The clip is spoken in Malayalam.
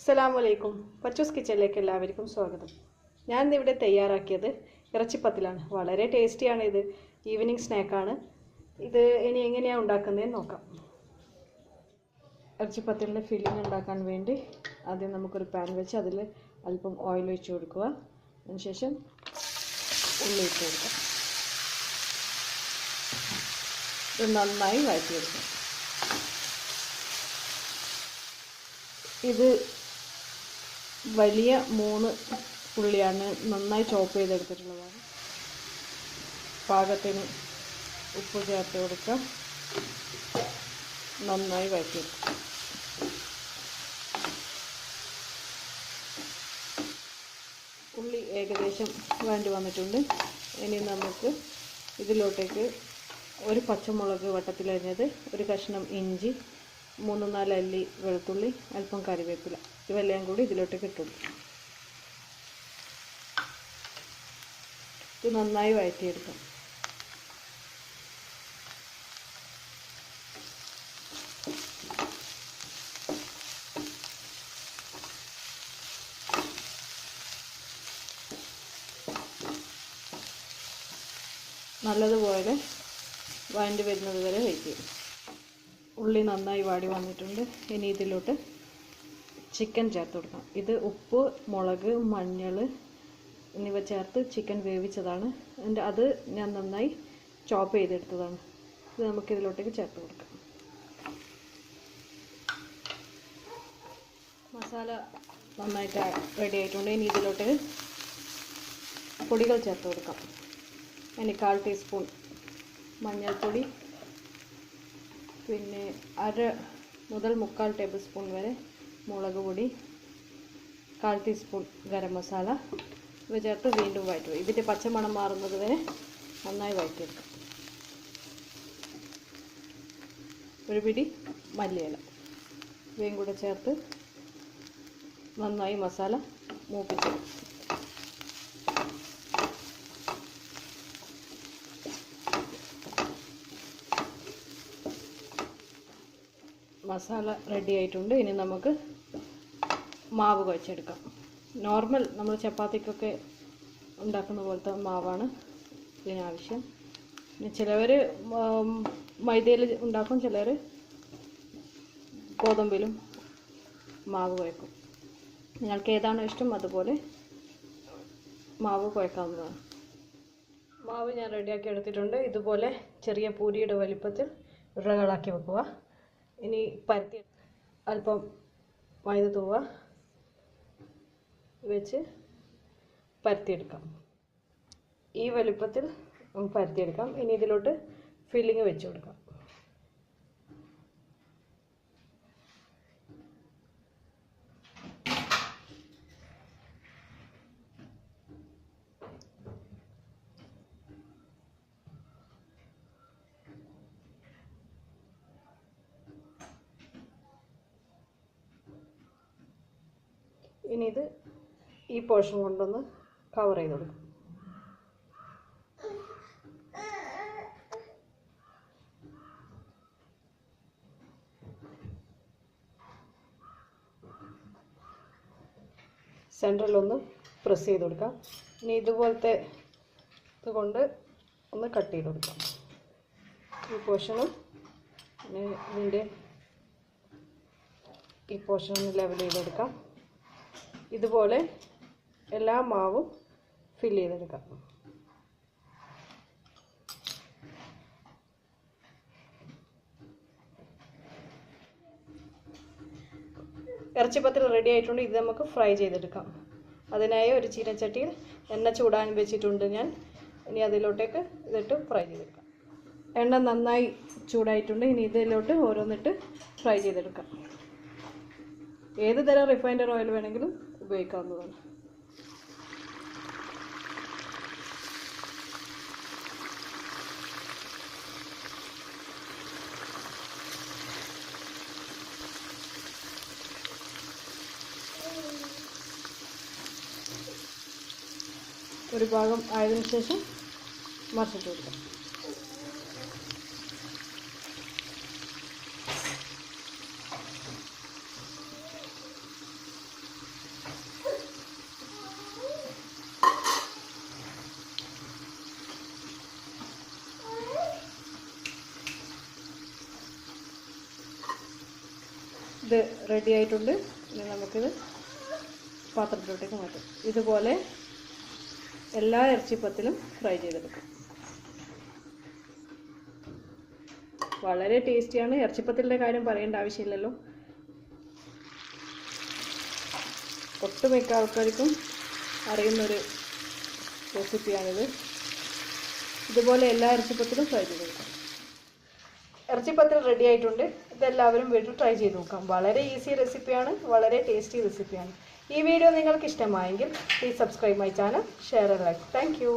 അസ്സലാമലൈക്കും. പച്ചൂസ് കിച്ചണിലേക്ക് എല്ലാവർക്കും സ്വാഗതം. ഞാൻ ഇന്നിവിടെ തയ്യാറാക്കിയത് ഇറച്ചിപ്പത്തിലാണ്. വളരെ ടേസ്റ്റിയാണ്. ഇത് ഈവനിങ് സ്നാക്കാണ്. ഇത് ഇനി എങ്ങനെയാണ് ഉണ്ടാക്കുന്നതെന്ന് നോക്കാം. ഇറച്ചിപ്പത്തിലിൻ്റെ ഫില്ലിംഗ് ഉണ്ടാക്കാൻ വേണ്ടി ആദ്യം നമുക്കൊരു പാൻ വെച്ച് അതിൽ അല്പം ഓയിൽ ഒഴിച്ച് കൊടുക്കുക. അതിനുശേഷം ഉള്ളി ഇട്ട് കൊടുക്കുക. ഇത് നന്നായി വഴറ്റിയെടുക്കുക. ഇത് വലിയ 3 ഉള്ളിയാണ് നന്നായി ചോപ്പ് ചെയ്തെടുത്തിട്ടുള്ളതാണ്. പാകത്തിന് ഉപ്പ് ചേർത്ത് കൊടുക്കുക. നന്നായി വഴറ്റിയെടുക്കുക. ഉള്ളി ഏകദേശം വഴണ്ടി വന്നിട്ടുണ്ട്. ഇനി നമുക്ക് ഇതിലോട്ടേക്ക് ഒരു പച്ചമുളക് വട്ടത്തിലരിഞ്ഞത്, ഒരു കഷ്ണം ഇഞ്ചി, 3-4 അല്ലി വെളുത്തുള്ളി, അല്പം കറിവേപ്പില, ഇവയെല്ലാം കൂടി ഇതിലോട്ടേക്ക് ഇട്ടുള്ളൂ. ഇത് നന്നായി വഴറ്റിയെടുക്കാം. നല്ലതുപോലെ വഴണ്ടി വരുന്നത് വരെ വയ്ക്കുക. ഉള്ളി നന്നായി വാടി വന്നിട്ടുണ്ട്. ഇനി ഇതിലോട്ട് ചിക്കൻ ചേർത്ത് കൊടുക്കാം. ഇത് ഉപ്പ്, മുളക്, മഞ്ഞൾ എന്നിവ ചേർത്ത് ചിക്കൻ വേവിച്ചതാണ്. അത് ഞാൻ നന്നായി ചോപ്പ് ചെയ്തെടുത്തതാണ്. ഇത് നമുക്കിതിലോട്ടേക്ക് ചേർത്ത് കൊടുക്കാം. മസാല നന്നായിട്ട് റെഡി ആയിട്ടുണ്ട്. ഇനി ഇതിലോട്ട് പൊടികൾ ചേർത്ത് കൊടുക്കാം. ഇനി 1/4 ടീസ്പൂൺ മഞ്ഞൾപ്പൊടി, പിന്നെ 1/2 മുതൽ 3/4 ടേബിൾ സ്പൂൺ വരെ മുളക് പൊടി, 1/4 ടീസ്പൂൺ ഗരം മസാല ഇവ ചേർത്ത് വീണ്ടും വഴറ്റുക. ഇതിൻ്റെ പച്ചമണം മാറുന്നത് വരെ നന്നായി വഴറ്റിയെടുക്കാം. ഒരു പിടി മല്ലിയില ഇവയും കൂടെ ചേർത്ത് നന്നായി മസാല മൂപ്പിച്ചെടുക്കും. മസാല റെഡി ആയിട്ടുണ്ട്. ഇനി നമുക്ക് മാവ് കുഴച്ചെടുക്കാം. നോർമൽ നമ്മൾ ചപ്പാത്തിക്കൊക്കെ ഉണ്ടാക്കുന്ന പോലത്തെ മാവാണ് ഇതിനാവശ്യം. പിന്നെ ചിലവർ മൈദയിൽ ഉണ്ടാക്കും, ചിലർ ഗോതമ്പിലും മാവ് കുഴക്കും. നിങ്ങൾക്ക് ഏതാണോ ഇഷ്ടം അതുപോലെ മാവ് കുഴക്കാവുന്നതാണ്. മാവ് ഞാൻ റെഡിയാക്കി എടുത്തിട്ടുണ്ട്. ഇതുപോലെ ചെറിയ പൂരിയുടെ വലിപ്പത്തിൽ ഉരുളകളാക്കി വെക്കുക. ഇനി പരത്തി അല്പം മൈദ തൂവ വെച്ച് പരത്തിയെടുക്കാം. ഈ വലുപ്പത്തിൽ പരത്തിയെടുക്കാം. ഇനി ഇതിലോട്ട് ഫില്ലിങ് വെച്ച് കൊടുക്കാം. ഇനി ഇത് ഈ പോർഷൻ കൊണ്ടൊന്ന് കവർ ചെയ്ത് കൊടുക്കും. സെൻറ്ററിലൊന്ന് പ്രസ് ചെയ്ത് കൊടുക്കാം. ഇനി ഇതുപോലത്തെ ഇതുകൊണ്ട് ഒന്ന് കട്ട് ചെയ്ത് കൊടുക്കാം. ഈ പോർഷനും ഇതിൻ്റെ ഈ പോർഷനൊന്ന് ലെവൽ ചെയ്തെടുക്കാം. ഇതുപോലെ എല്ലാ മാവും ഫില്ല് ചെയ്തെടുക്കാം. ഇറച്ചിപ്പത്തിൽ റെഡി ആയിട്ടുണ്ട്. ഇത് നമുക്ക് ഫ്രൈ ചെയ്തെടുക്കാം. അതിനായി ഒരു ചീനച്ചട്ടിയിൽ എണ്ണ ചൂടാൻ വെച്ചിട്ടുണ്ട് ഞാൻ. ഇനി അതിലോട്ടേക്ക് ഇതിട്ട് ഫ്രൈ ചെയ്തെടുക്കാം. എണ്ണ നന്നായി ചൂടായിട്ടുണ്ട്. ഇനി ഇതിലോട്ട് ഓരോന്നിട്ട് ഫ്രൈ ചെയ്തെടുക്കാം. ഏത് തരം റിഫൈൻഡ് ഓയിൽ വേണമെങ്കിലും ഉപയോഗിക്കാവുന്നതാണ്. ഒരു ഭാഗം ആയതിനു ശേഷം മറിച്ചിട്ട് കൊടുക്കാം. ഇത് റെഡി ആയിട്ടുണ്ട്. ഇനി നമുക്കിത് പാത്രത്തിലോട്ടേക്ക് മാറ്റാം. ഇതുപോലെ എല്ലാ ഇറച്ചിപ്പത്തിലും ഫ്രൈ ചെയ്തെടുക്കാം. വളരെ ടേസ്റ്റിയാണ്. ഇറച്ചിപ്പത്തിലിൻ്റെ കാര്യം പറയേണ്ട ആവശ്യമില്ലല്ലോ. ഒട്ടുമിക്ക ആൾക്കാർക്കും അറിയുന്നൊരു റെസിപ്പിയാണിത്. ഇതുപോലെ എല്ലാ ഇറച്ചിപ്പത്തിലും ഫ്രൈ ചെയ്തെടുക്കാം. ഇറച്ചിപ്പത്തിൽ റെഡി ആയിട്ടുണ്ട്. ഇതെല്ലാവരും വീട്ടിൽ ട്രൈ ചെയ്ത് നോക്കാം. വളരെ ഈസി റെസിപ്പിയാണ്, വളരെ ടേസ്റ്റി റെസിപ്പിയാണ്. ഈ വീഡിയോ നിങ്ങൾക്ക് ഇഷ്ടമായെങ്കിൽ please subscribe my channel, share and like. Thank you.